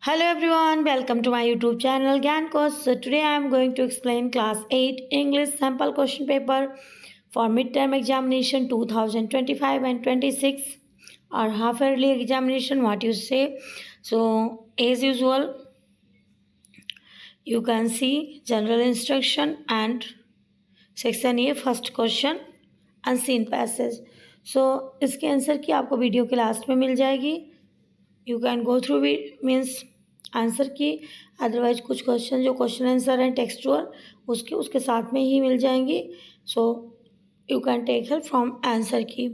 Hello everyone, welcome to my YouTube channel Gyan Course. So today I am going to explain class 8 English sample question paper for midterm examination 2025 and 26 or half yearly examination, what you say. So as usual, you can see general instruction and section A first question unseen passage. So इसके answer की आपको video के last में मिल जाएगी. You can go through means answer key. Otherwise कुछ question जो question answer हैं टेक्सचुअल उसके साथ में ही मिल जाएंगी. So you can take help from answer key.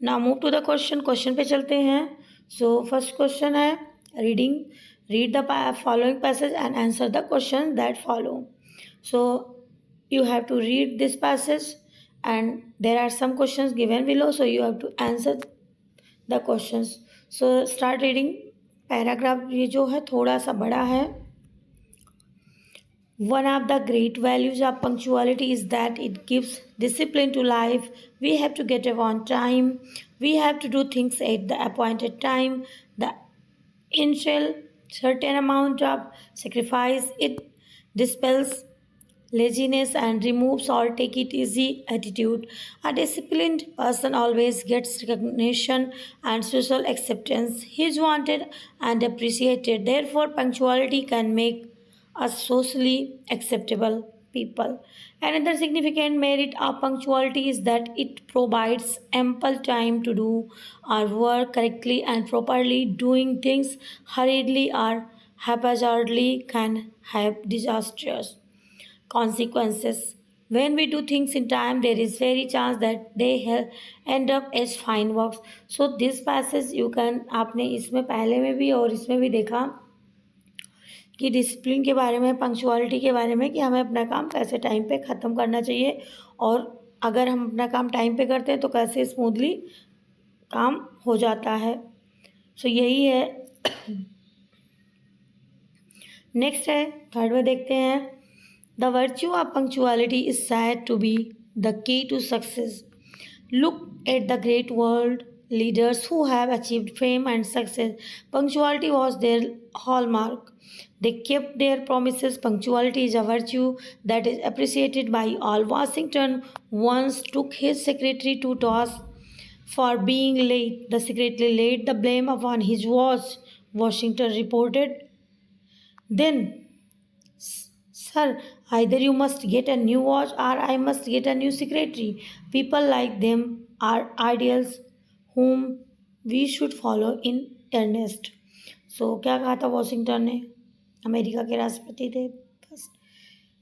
Now move to the question पे चलते हैं. सो फर्स्ट क्वेश्चन है read the following passage and answer the question that follow. So you have to read this passage and there are some questions given below, so you have to answer the questions. So start reading. Paragraph ये जो है थोड़ा सा बड़ा है. One of the great values of punctuality is that it gives discipline to life. We have to get up on time. We have to do things at the appointed time. The entail certain amount of sacrifice. It dispels laziness and removes all take it easy attitude. A disciplined person always gets recognition and social acceptance. He is wanted and appreciated. Therefore, punctuality can make us socially acceptable people. Another significant merit of punctuality is that it provides ample time to do our work correctly and properly. Doing things hurriedly or haphazardly can have disastrous consequences. When we do things in time, there is very chance that they end up as fine works. So this passage you can, आपने इसमें पहले में भी और इसमें भी देखा कि डिसिप्लिन के बारे में, पंक्चुअलिटी के बारे में, कि हमें अपना काम कैसे टाइम पे ख़त्म करना चाहिए और अगर हम अपना काम टाइम पे करते हैं तो कैसे स्मूथली काम हो जाता है. सो यही है. नेक्स्ट है थर्ड में देखते हैं. The virtue of punctuality is said to be the key to success. Look at the great world leaders who have achieved fame and success. Punctuality was their hallmark. They kept their promises. Punctuality is a virtue that is appreciated by all. Washington once took his secretary to task for being late. The secretary laid the blame upon his watch. Washington reported, "Then, sir, either you must get a new watch or I must get a new secretary. People like them are ideals whom we should follow in earnest." सो क्या कहा था Washington ने? America के राष्ट्रपति थे. बस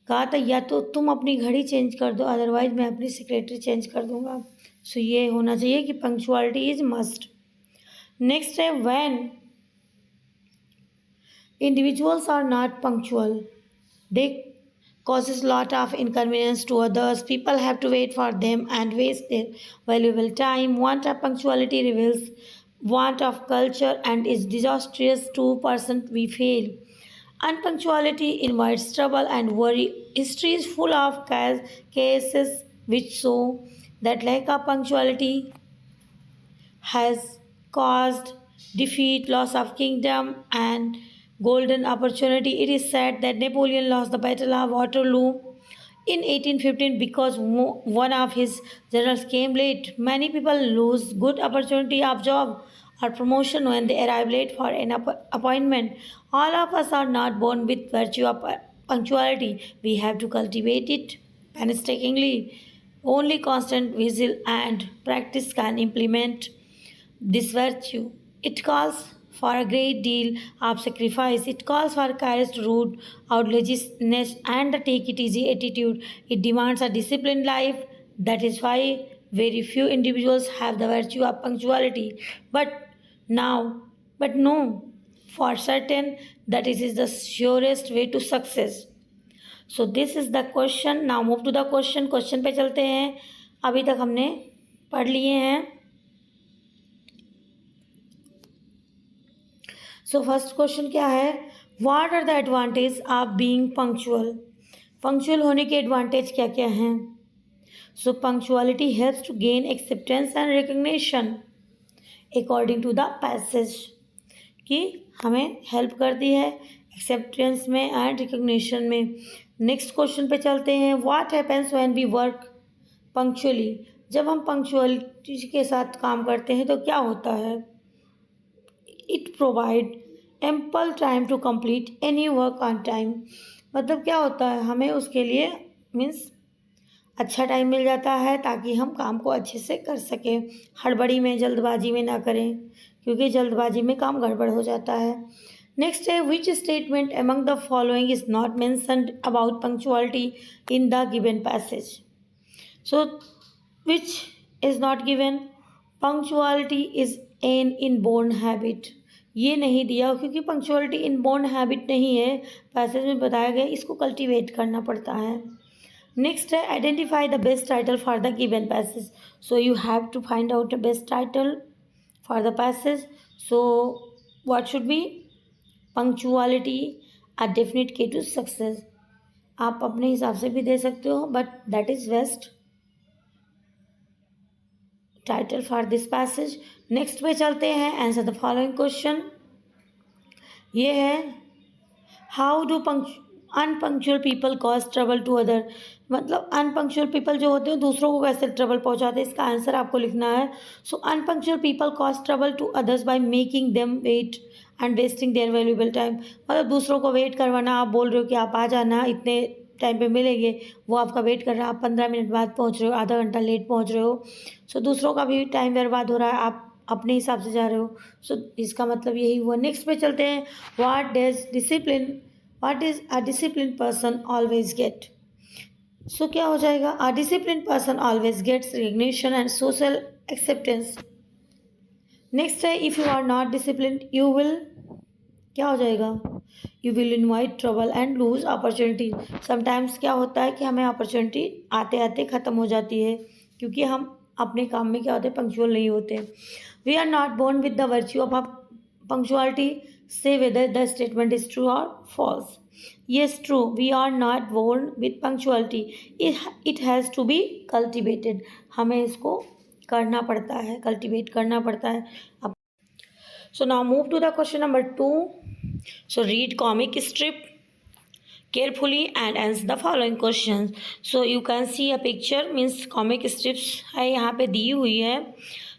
कहा था या तो तुम अपनी घड़ी चेंज कर दो, अदरवाइज मैं अपनी सेक्रेटरी चेंज कर दूंगा. सो ये होना चाहिए कि पंक्चुअलिटी इज मस्ट. नेक्स्ट है when individuals are not punctual, they causes lot of inconvenience to others. People have to wait for them and waste their valuable time. Want of punctuality reveals want of culture and is disastrous to person we fail. Unpunctuality invites trouble and worry. History is full of cases which show that lack of punctuality has caused defeat, loss of kingdom, and golden opportunity. It is said that Napoleon lost the Battle of Waterloo in 1815 because one of his generals came late. Many people lose good opportunity of job or promotion when they arrive late for an appointment. All of us are not born with virtue of punctuality. We have to cultivate it painstakingly. Only constant vigil and practice can implement this virtue. It calls for a great deal of sacrifice. It calls for courage to root out laziness and the take it easy attitude. It demands a disciplined life. That is why very few individuals have the virtue of punctuality. But no, for certain that it is the surest way to success. So this is the question. Now move to the question पे चलते हैं. अभी तक हमने पढ़ लिए हैं. So first question क्या है? What are the advantage of being punctual? Punctual होने के एडवांटेज क्या क्या हैं? So punctuality helps to gain acceptance and recognition according to the passage, कि हमें हेल्प करती है एक्सेप्टेंस में एंड रिकग्निशन में। नेक्स्ट क्वेश्चन पे चलते हैं। What happens when we work punctually? जब हम पंक्चुअलिटी के साथ काम करते हैं तो क्या होता है? It provide ample time to complete any work on time. मतलब क्या होता है, हमें उसके लिए मीन्स अच्छा टाइम मिल जाता है ताकि हम काम को अच्छे से कर सकें, हड़बड़ी में जल्दबाजी में ना करें, क्योंकि जल्दबाजी में काम गड़बड़ हो जाता है। नेक्स्ट है, which statement among the following is not mentioned about punctuality in the given passage? So which is not given? Punctuality is an inborn habit. ये नहीं दिया क्योंकि पंक्चुअलिटी इनबोर्न हैबिट नहीं है, पैसेज में बताया गया, इसको कल्टीवेट करना पड़ता है। Next, identify the best title for the given passage. So you have to find out the best title for the passage. So what should be? Punctuality, a definite key to success. आप अपने हिसाब से भी दे सकते हो, but that is best title for this passage. Next पे चलते हैं, answer the following question. ये है, how do unpunctual people cause trouble to other? मतलब अनपंक्चुअल पीपल जो होते हैं दूसरों को कैसे ट्रबल पहुंचाते हैं, इसका आंसर आपको लिखना है। So unpunctual people cause trouble to others by making them wait and wasting their valuable time. मतलब दूसरों को वेट करवाना, आप बोल रहे हो कि आप आ जाना इतने टाइम पे मिलेंगे, वो आपका वेट कर रहा है, आप 15 मिनट बाद पहुंच रहे हो, आधा घंटा लेट पहुंच रहे हो। सो दूसरों का भी टाइम बर्बाद हो रहा है, आप अपने हिसाब से जा रहे हो। सो इसका मतलब यही हुआ। नेक्स्ट पे चलते हैं। What is a disciplined person always get? So क्या हो जाएगा? A disciplined person always gets recognition and social acceptance. Next है, if you are not disciplined, you will क्या हो जाएगा? You will invite trouble and lose opportunity. Sometimes क्या होता है कि हमें opportunity आते आते ख़त्म हो जाती है क्योंकि हम अपने काम में क्या होते हैं, पंक्चुअल नहीं होते। We are not born with the virtue of punctuality. Say whether the statement is true or false. Yes, true. We are not born with punctuality. It has to be cultivated. हमें इसको करना पड़ता है, cultivate करना पड़ता है। अब so now move to the question number 2. So read comic strip carefully and answer the following questions. So you can see a picture, means comic strips है यहाँ पे दी हुई है।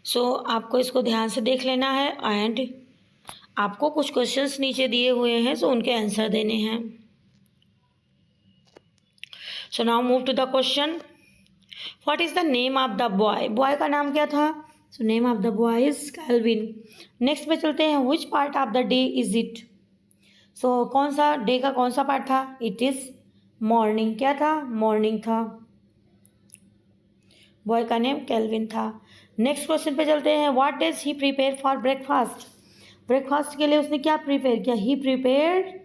So आपको इसको ध्यान से देख लेना है एंड आपको कुछ क्वेश्चंस नीचे दिए हुए हैं, सो उनके आंसर देने हैं। So now move to the question. What is the name of the boy? Boy का नाम क्या था? So name of the boy is Calvin. Next पे चलते हैं। Which part of the day is it? So कौन सा डे का कौन सा पार्ट था? It is morning. क्या था? मॉर्निंग था। बॉय का नेम कैल्विन था। नेक्स्ट क्वेश्चन पे चलते हैं। What does he prepare for breakfast? Breakfast के लिए उसने क्या प्रिपेयर किया? He prepared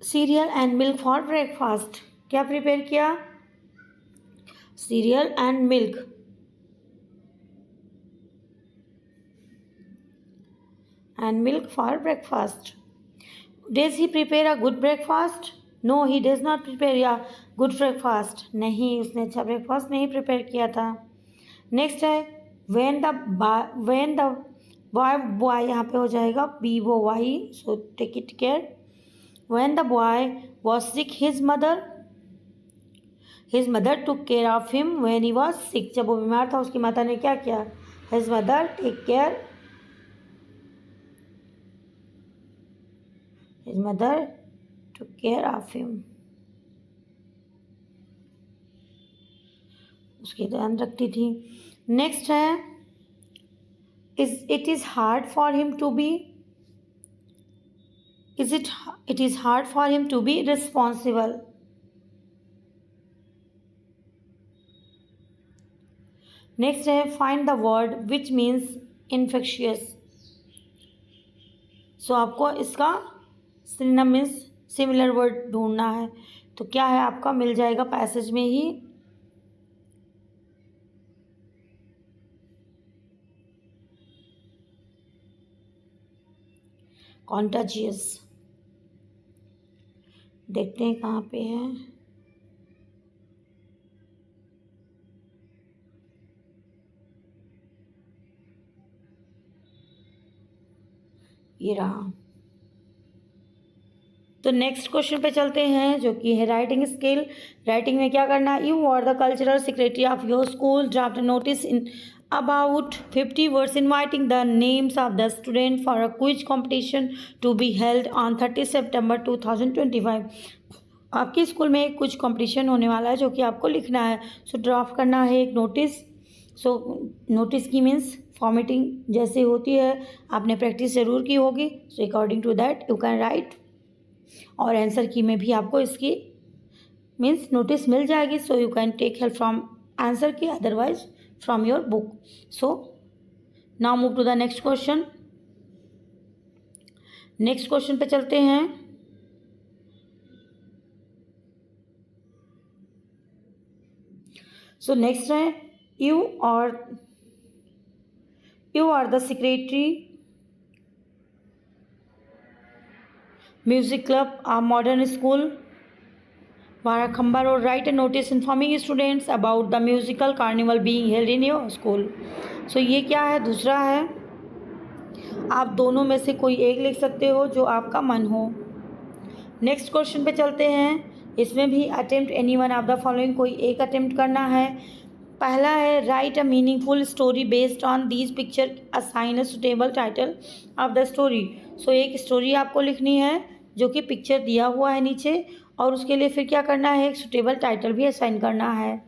cereal and milk for breakfast. क्या प्रिपेयर किया? Cereal and milk. And milk for breakfast. Does he prepare a good breakfast? No, he does not prepare a good breakfast. नहीं, उसने अच्छा ब्रेकफास्ट नहीं prepare किया था। Next है, when the boy यहाँ पे हो जाएगा BOY, so take it care. When the boy was sick, his mother took care of him when he was sick. जब वो बीमार था उसकी माता ने क्या किया? His mother took care of him. उसकी ध्यान रखती थी। नेक्स्ट है, it is hard for him to be responsible. Next है, find the word which means infectious. So आपको इसका सिनोनिम मीन्स सिमिलर वर्ड ढूंढना है। तो क्या है आपका? मिल जाएगा पैसेज में ही। कॉन्टाजियस। देखते हैं कहाँ पे है। ये रहा। तो नेक्स्ट क्वेश्चन पे चलते हैं जो कि है राइटिंग स्किल। राइटिंग में क्या करना है, you are the cultural secretary of your school, draft notice in about 50 words inviting the names of the student for a quiz competition to be held on 30 September 2025। आपके school में कुछ competition होने वाला है जो कि आपको लिखना है। सो ड्राफ्ट करना है एक नोटिस। सो नोटिस की मीन्स फॉर्मेटिंग जैसे होती है, आपने प्रैक्टिस ज़रूर की होगी। So according to that you can write. और आंसर की में भी आपको इसकी मीन्स नोटिस मिल जाएगी। So you can take help from answer key, otherwise from your book. So now move to the next question. Next question पे चलते हैं। सो नेक्स्ट है you are the secretary music club of modern school Varakhamba Road. Write a notice informing students about the musical carnival being held in your school. So ये क्या है, दूसरा है। आप दोनों में से कोई एक लिख सकते हो जो आपका मन हो। नेक्स्ट क्वेश्चन पे चलते हैं। इसमें भी attempt any one of the following, कोई एक अटेम्प्ट करना है। पहला है write a meaningful story based on these picture, assign a suitable title of the story. So एक स्टोरी आपको लिखनी है जो कि पिक्चर दिया हुआ है नीचे, और उसके लिए फिर क्या करना है, एक सुटेबल टाइटल भी असाइन करना है।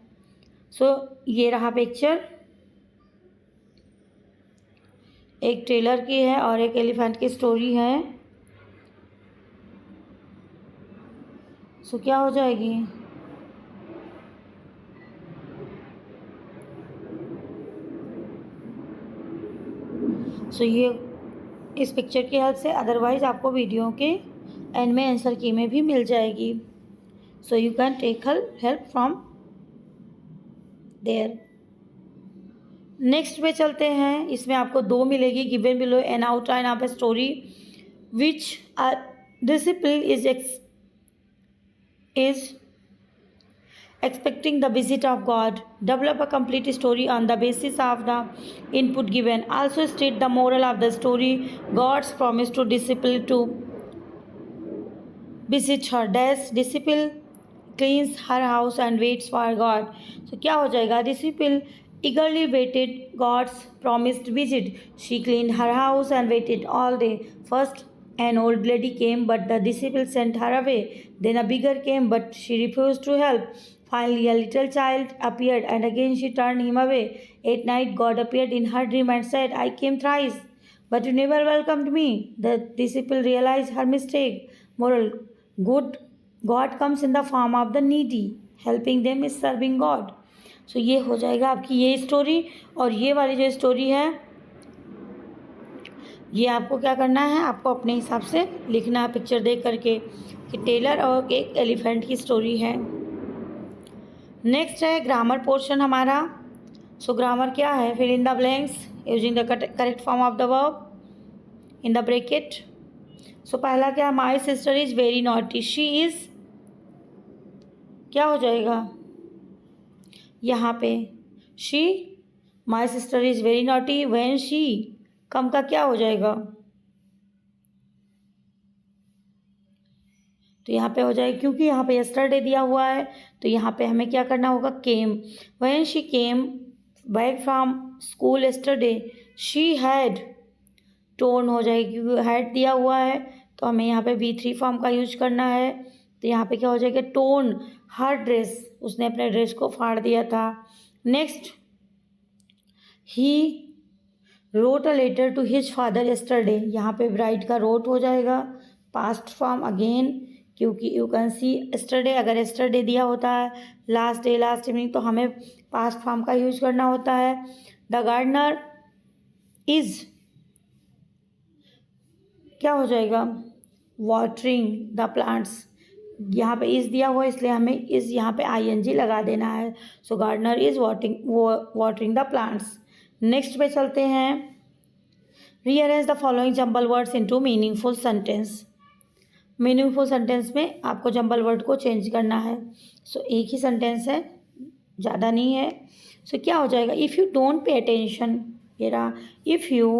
सो ये रहा पिक्चर, एक टेलर की है और एक एलिफेंट की स्टोरी है। सो क्या हो जाएगी, सो ये इस पिक्चर की हेल्प से, अदरवाइज आपको वीडियो के एंड में आंसर की में भी मिल जाएगी। So you can take help from there. Next पे चलते हैं। इसमें आपको दो मिलेगी। Given below an outline of a story which a disciple is expecting the visit of God. Develop a complete story on the basis of the input given. Also state the moral of the story. God's promise to disciple to visit her. Dash disciple cleans her house and waits for God. So क्या हो जाएगा, disciple eagerly waited God's promised visit. She cleaned her house and waited all day. First an old lady came, but the disciple sent her away. Then a bigger came, but she refused to help. Finally, a little child appeared, and again she turned him away. At night, God appeared in her dream and said, I came thrice, but you never welcomed me. The disciple realized her mistake. Moral: God comes in the form of the needy. Helping them is serving God. So ये हो जाएगा आपकी ये story. और ये वाली जो story है, ये आपको क्या करना है, आपको अपने हिसाब से लिखना है पिक्चर देख करके कि टेलर और एक एलिफेंट की स्टोरी है। नेक्स्ट है ग्रामर पोर्शन हमारा। सो ग्रामर क्या है, fill in the blanks using the correct form of the verb in the bracket. So पहला क्या, my sister is very naughty. She is क्या हो जाएगा यहाँ पे, she, my sister is very naughty when she, come का क्या हो जाएगा, तो यहाँ पे हो जाएगा, क्योंकि यहाँ पे यस्टरडे दिया हुआ है तो यहाँ पे हमें क्या करना होगा, came. When she came back from school yesterday she had, टोन हो जाएगी क्योंकि हैड दिया हुआ है तो हमें यहाँ पे V3 फॉर्म का यूज करना है। तो यहाँ पे क्या हो जाएगा, टोन हर ड्रेस, उसने अपने ड्रेस को फाड़ दिया था। Next, he wrote a letter to his father yesterday, यहाँ पे ब्राइट का रोट हो जाएगा पास्ट फॉर्म अगेन, क्योंकि यू कैन सी यस्टरडे, अगर यस्टरडे दिया होता है लास्ट डे लास्ट इवनिंग तो हमें पास्ट फॉर्म का यूज करना होता है। द गार्डनर इज क्या हो जाएगा, वाटरिंग द प्लांट्स, यहाँ पे इज़ दिया हुआ है इसलिए हमें इज़ यहाँ पे ING लगा देना है। So gardener is watering the plants. Next पे चलते हैं, rearrange the following jumble words into meaningful sentence. Meaningful sentence में आपको जंबल वर्ड को चेंज करना है। सो एक ही सेंटेंस है, ज़्यादा नहीं है। सो क्या हो जाएगा, if you don't pay attention, ये रहा, if you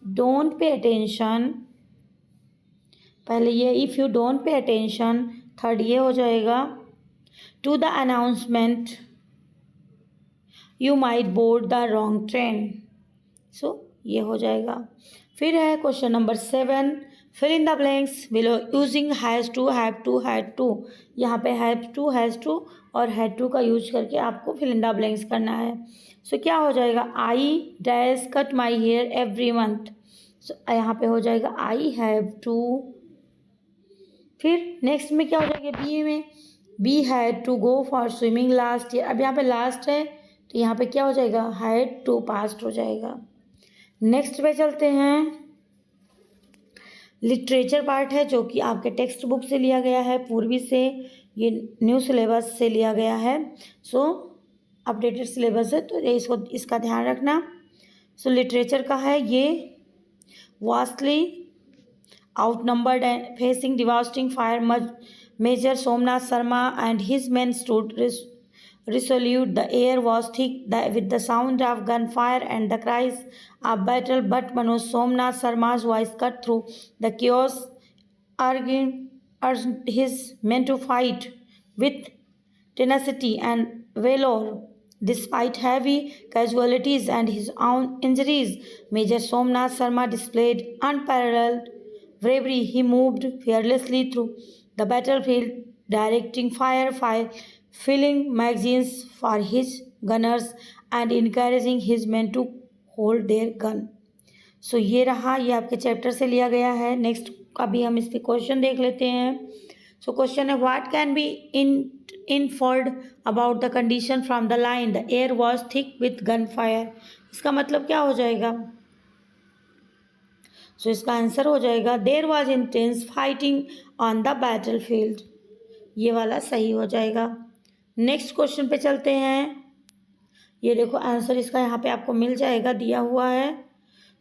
don't pay attention पहले ये if you don't pay attention, third ये हो जाएगा to the announcement you might board the wrong train. So ये हो जाएगा। फिर है question number 7, fill in the blanks below using has to, have to, had to. यहाँ पे हैव टू, हैज़ टू और हैड टू का यूज करके आपको फिल इन द ब्लैंक्स करना है। सो क्या हो जाएगा, I dash cut my hair every month. So यहाँ पे हो जाएगा आई हैव टू। फिर नेक्स्ट में क्या हो जाएगा, बी में B had to go for swimming last year. अब यहाँ पे लास्ट है तो यहाँ पे क्या हो जाएगा, हैड टू पास्ट हो जाएगा। नेक्स्ट पे चलते हैं, लिटरेचर पार्ट है जो कि आपके टेक्स्ट बुक से लिया गया है, पूर्वी से, ये न्यू सिलेबस से लिया गया है। सो अपडेटेड सिलेबस है तो इसका ध्यान रखना। सो लिटरेचर का है ये, vastly outnumbered and facing devastating fire, Major Somnath Sharma and his men stood resolute. The air was thick with the sound of gunfire and the cries of battle, but Manoj Somnath Sharma's voice cut through the chaos, urged his men to fight with tenacity and valor. Despite heavy casualties and his own injuries, Major Somnath Sharma displayed unparalleled bravery. He moved fearlessly through the battlefield, directing fire, filling magazines for his gunners, and encouraging his men to hold their gun. सो ये रहा, ये आपके chapter से लिया गया है। Next अभी हम इस पर क्वेश्चन देख लेते हैं। सो क्वेश्चन है, what can be inferred about the condition from the line the air was thick with gun fire. इसका मतलब क्या हो जाएगा, सो इसका आंसर हो जाएगा there was intense fighting on the battle field. ये वाला सही हो जाएगा। नेक्स्ट क्वेश्चन पे चलते हैं। ये देखो आंसर इसका यहाँ पे आपको मिल जाएगा, दिया हुआ है।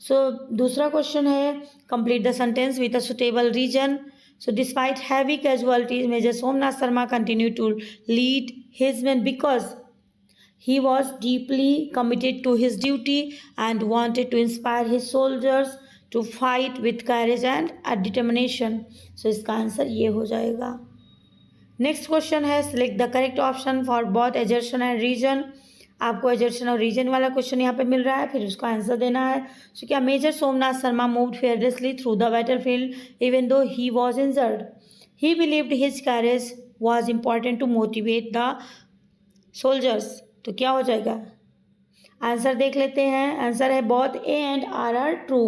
सो दूसरा क्वेश्चन है, complete the sentence with a suitable reason. So despite heavy casualties major Somnath Sharma continue to lead his men because he was deeply committed to his duty and wanted to inspire his soldiers to fight with courage and determination. So इसका answer ये हो जाएगा। Next question है, select the correct option for both assertion and reason. आपको assertion और reason वाला क्वेश्चन यहाँ पे मिल रहा है, फिर उसका आंसर देना है। सो क्या major Somnath Sharma moved fearlessly through the battlefield even though he was injured. He believed his courage was important to motivate the soldiers. तो क्या हो जाएगा, आंसर देख लेते हैं। आंसर है both A and R true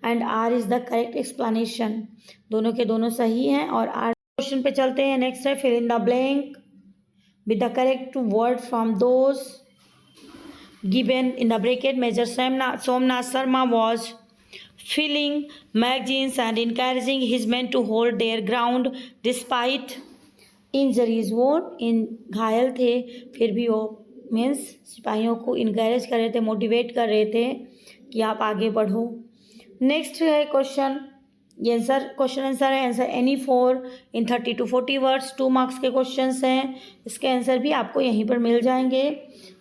and R is the correct explanation. दोनों के दोनों सही हैं और आर। क्वेश्चन पे चलते हैं। नेक्स्ट है, fill in the blank with the correct word from those given in the bracket. Major Somnath Sharma was filling magazines and encouraging his men to hold their ground despite injuries। वो घायल थे फिर भी वो मीन्स सिपाहियों को इनकरेज कर रहे थे, मोटिवेट कर रहे थे कि आप आगे बढ़ो। नेक्स्ट है क्वेश्चन, ये आंसर क्वेश्चन आंसर है answer any 4 in 30 to 40 words. 2 marks के क्वेश्चंस हैं, इसके आंसर भी आपको यहीं पर मिल जाएंगे।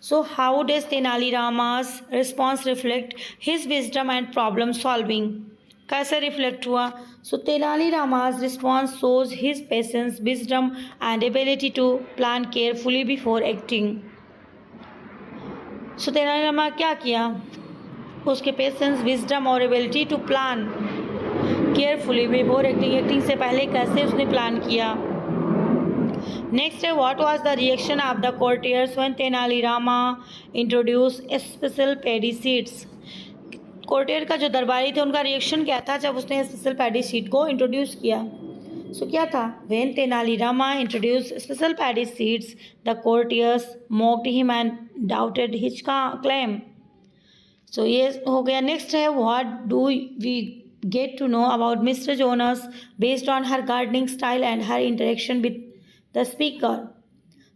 So how does Tenali Rama's response reflect his wisdom and problem solving. कैसे रिफ्लेक्ट हुआ, so Tenali Rama's response shows his patience, wisdom and ability to plan carefully before acting. So Tenali Rama क्या किया, उसके पेशेंस, विजडम और ability to plan carefully before acting, acting से पहले कैसे उसने प्लान किया। नेक्स्ट है, what was the reaction of the courtiers when Tenali Rama introduce special paddy seeds. Courtier का जो दरबारी थे उनका रिएक्शन क्या था जब उसने स्पेशल पैडी सीड को इंट्रोड्यूस किया। सो क्या था, when Tenali Rama introduce special paddy seeds the courtiers mocked him and doubted his claim. So ये हो गया। नेक्स्ट है, what do we get to know about Mr. Jonas based on her gardening style and her interaction with the speaker.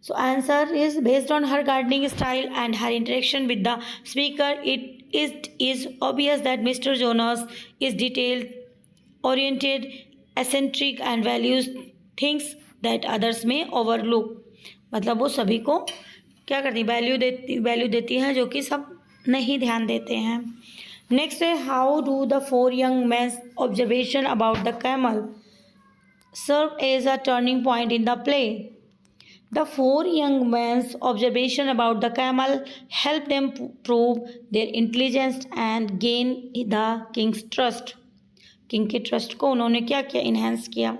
So answer is based on her gardening style and her interaction with the speaker, it is obvious that Mr. Jonas is detail oriented, eccentric and values things that others may overlook। मतलब वो सभी को क्या करती, value देती है जो कि सब नहीं ध्यान देते हैं। नेक्स्ट है, how do the 4 young men's observation about the camel. served as a turning point in the play. The four young men's observation about the camel helped them prove their intelligence and gain the king's trust. King के trust को उन्होंने क्या किया, enhance किया.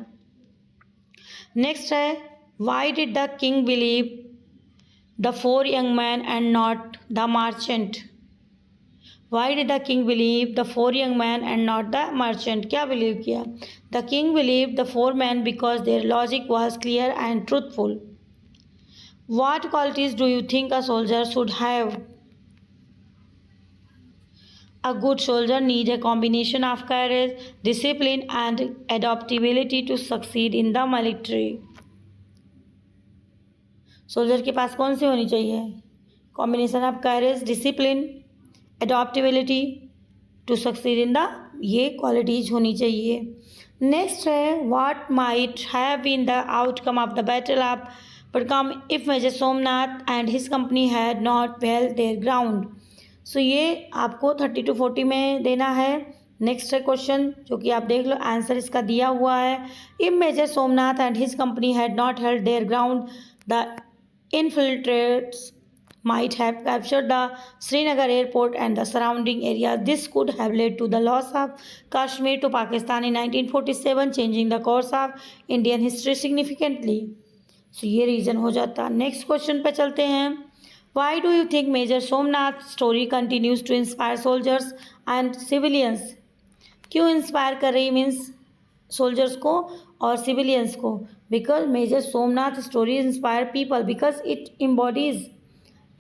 Next है, why did the king believe the four young man and not the merchant. Why did the king believe the four young man and not the merchant. क्या believe किया? The king believe the four man because their logic was clear and truthful. What qualities do you think a soldier should have? A good soldier needs a combination of courage, discipline, and adaptability to succeed in the military. Soldier के पास कौन सी होनी चाहिए? Combination of courage, discipline, adaptability to succeed in the, ये qualities होनी चाहिए. Next है, what might have been the outcome of the battle of Padkam if Major Somnath and his company had not held their ground. सो ये आपको 30 to 40 में देना है. Next है क्वेश्चन, जो कि आप देख लो, आंसर इसका दिया हुआ है. If major Somnath and his company had not held their ground the infiltrates might have captured the Srinagar airport and the surrounding area. This could have led to the loss of Kashmir to Pakistan in 1947, changing the course of Indian history significantly. So ये reason हो जाता. Next question पे चलते हैं. Why do you think major Somnath story continues to inspire soldiers and civilians. क्यों inspire कर रही, means soldiers को और सिविलियंस को? Because major Somnath story inspire people because it embodies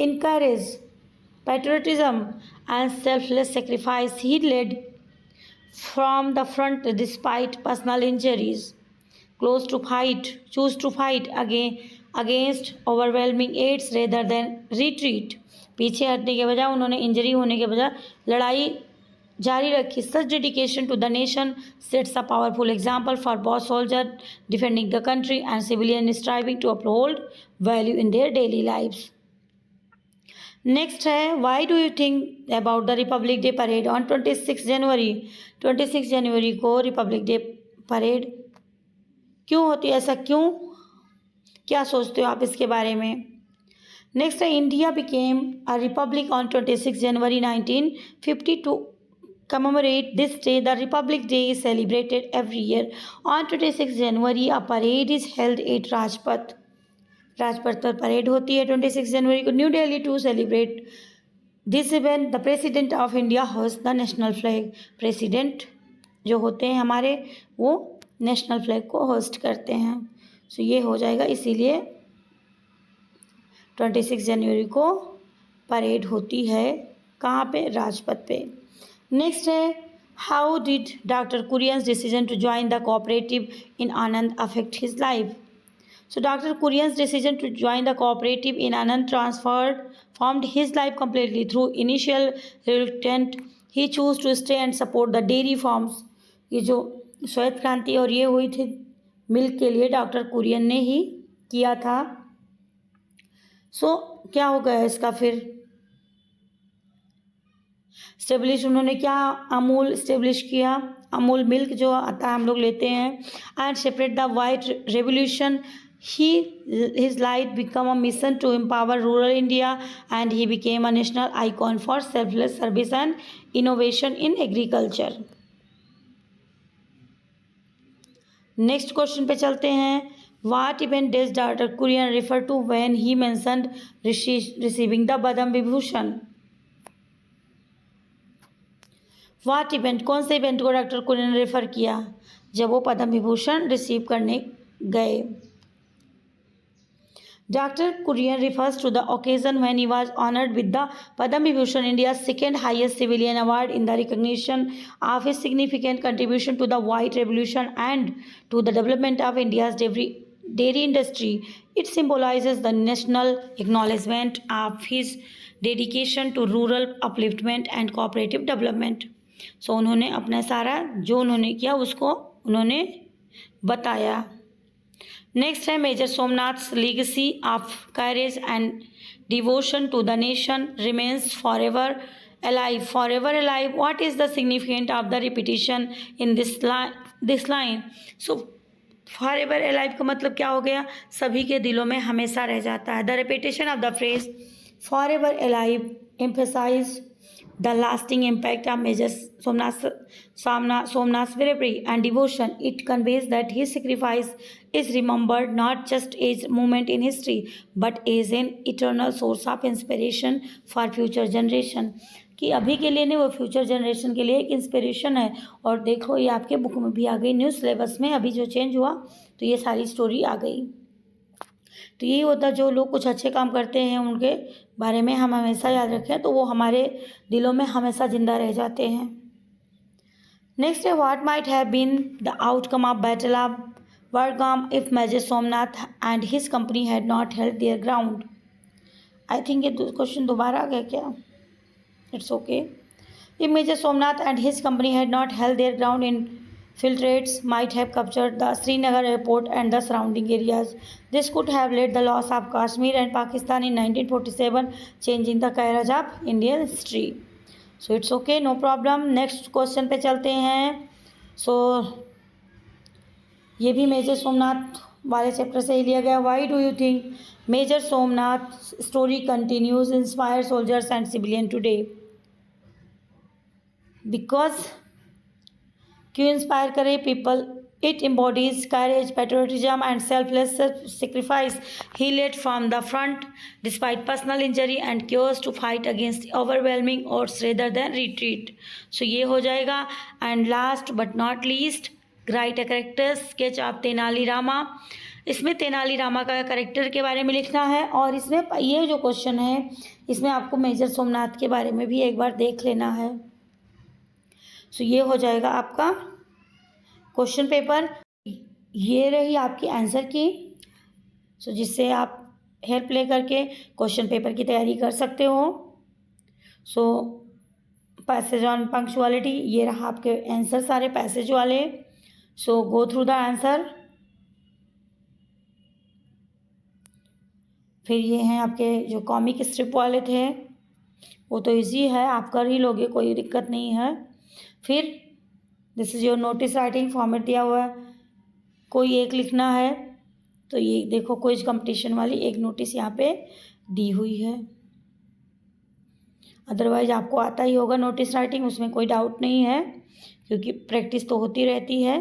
encourage patriotism and selfless sacrifice. He led from the front despite personal injuries, choose to fight against overwhelming odds rather than retreat. पीछे हटने के बजाय उन्होंने injury होने के बजाय लड़ाई जारी रखी. Such dedication to the nation sets a powerful example for both soldiers defending the country and civilians striving to uphold value in their daily lives. Next है, why do you think about the republic day parade on 26 January. 26 जनवरी को republic day parade क्यों होती है, ऐसा क्यों, क्या सोचते हो आप इसके बारे में? नेक्स्ट है, India became a republic on 26 January 1950. To commemorate this day, the Republic Day is celebrated every year. On 26 January, a parade is held at Rajpath पर परेड होती है 26 जनवरी को New Delhi. To celebrate this event the president of India host the national flag. President जो होते हैं हमारे, वो नेशनल फ्लैग को होस्ट करते हैं. सो ये हो जाएगा, इसीलिए 26 जनवरी को परेड होती है. कहाँ पे? राजपथ पे. नेक्स्ट है, how did doctor Kurian's decision to join the cooperative in Anand affect his life. So Dr. Kurian's decision to join the cooperative in Anand transformed his life completely. Through initial reluctance, he chose to stay and support the dairy farms. ये जो श्वेत क्रांति और ये हुई थी milk के लिए, डॉक्टर कुरियन ने ही किया था. सो क्या हो गया इसका फिर? स्टेब्लिश उन्होंने क्या, अमूल स्टेब्लिश किया. अमूल मिल्क जो आता है हम लोग लेते हैं. And separate the white revolution. His life became a mission to empower rural India, and he became a national icon for selfless service and innovation in agriculture. Next question पे चलते हैं. What event does Dr. Kurian refer to when he mentioned receiving the Padma Vibhushan? What event, कौन से event को doctor Kurien ने refer किया जब वो पद्म विभूषण रिसीव करने गए? Dr. Kurian refers to the occasion when he was honored with the Padma Vibhushan, India's second highest civilian award, in the recognition of his significant contribution to the White Revolution and to the development of India's dairy industry. It symbolizes the national acknowledgement of his dedication to rural upliftment and cooperative development. So उन्होंने अपना सारा जो उन्होंने किया उसको उन्होंने बताया. Next है, major Somnath's legacy of courage and devotion to the nation remains forever alive. Forever alive, what is the significant of the repetition in this line? So forever alive का मतलब क्या हो गया, सभी के दिलों में हमेशा रह जाता है। The repetition of the phrase forever alive emphasize the lasting impact of Major Somnath's bravery and devotion. It conveys that his sacrifice is remembered not just as a moment in history, but as an eternal source of inspiration for future generation. कि अभी के लिए नहीं, वो future generation के लिए एक inspiration है। और देखो ये आपके बुक में भी आ गई, न्यू सिलेबस में अभी जो चेंज हुआ तो ये सारी स्टोरी आ गई। तो यही होता है, जो लोग कुछ अच्छे काम करते हैं उनके बारे में हम हमेशा याद रखें तो वो हमारे दिलों में हमेशा जिंदा रह जाते हैं। नेक्स्ट है, what might have been the outcome of battle of Badgam if major Somnath and his company had not held their ground. I think ये क्वेश्चन दोबारा आ गया क्या, it's okay. If major Somnath and his company had not held their ground in Infiltrates might have captured the Srinagar airport and the surrounding areas. This could have led the loss of Kashmir and Pakistan in 1947, changing the carriage of Indian history. So it's okay, no problem. Next question पे चलते हैं। So ये भी major Somnath वाले chapter से ही लिया गया। Why do you think major Somnath story continues inspire soldiers and civilian today? Because क्यों इंस्पायर करे people, it embodies courage, patriotism and selfless sacrifice. He led from the front despite personal injury and क्योर्स to fight against overwhelming odds rather than retreat. So ये हो जाएगा। And last but not least, write a character sketch of Tenali Rama. इसमें तेनाली रामा का character के बारे में लिखना है। और इसमें ये जो क्वेश्चन है इसमें आपको मेजर सोमनाथ के बारे में भी एक बार देख लेना है। सो ये हो जाएगा आपका क्वेश्चन पेपर। ये रही आपकी आंसर की। सो जिससे आप हेल्प ले करके क्वेश्चन पेपर की तैयारी कर सकते हो। सो पैसेज ऑन पंक्चुअलिटी, ये रहा आपके आंसर सारे पैसेज वाले। सो गो थ्रू द आंसर। फिर ये हैं आपके जो कॉमिक स्ट्रिप वाले थे वो तो इजी है, आप कर ही लोगे, कोई दिक्कत नहीं है। फिर this is your notice writing, format दिया हुआ है, कोई एक लिखना है। तो ये देखो क्विज कंपटीशन वाली एक नोटिस यहाँ पे दी हुई है। अदरवाइज आपको आता ही होगा नोटिस राइटिंग, उसमें कोई डाउट नहीं है क्योंकि प्रैक्टिस तो होती रहती है।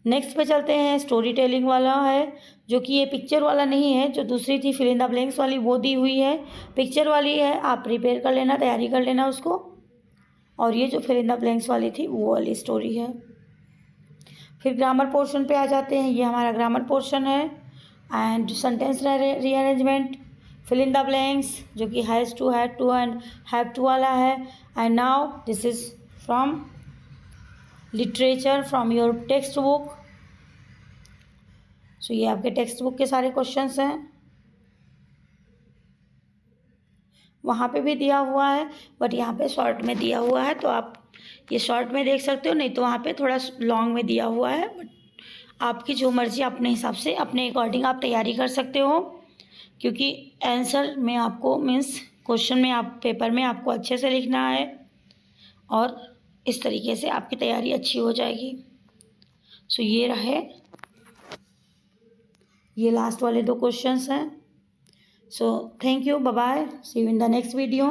नेक्स्ट पे चलते हैं, स्टोरी टेलिंग वाला है जो कि ये पिक्चर वाला नहीं है, जो दूसरी थी फिल इन द ब्लैंक्स वाली वो दी हुई है। पिक्चर वाली है, आप प्रिपेयर कर लेना, तैयारी कर लेना उसको। और ये जो फिल इन द ब्लैंक्स वाली थी वो वाली स्टोरी है। फिर ग्रामर पोर्शन पे आ जाते हैं, ये हमारा ग्रामर पोर्शन है। And sentence rearrangement, fill in the blanks जो कि has to, had to and have to वाला है। And now this is from literature from your textbook. So ये आपके टेक्स्ट बुक के सारे क्वेश्चंस हैं, वहाँ पे भी दिया हुआ है बट यहाँ पे शॉर्ट में दिया हुआ है, तो आप ये शॉर्ट में देख सकते हो, नहीं तो वहाँ पे थोड़ा लॉन्ग में दिया हुआ है। बट आपकी जो मर्ज़ी, अपने हिसाब से अपने अकॉर्डिंग आप तैयारी कर सकते हो, क्योंकि आंसर में आपको मीन्स क्वेश्चन में आप पेपर में आपको अच्छे से लिखना है और इस तरीके से आपकी तैयारी अच्छी हो जाएगी। सो ये रहे, ये लास्ट वाले 2 क्वेश्चंस हैं। So thank you, bye bye, see you in the next video.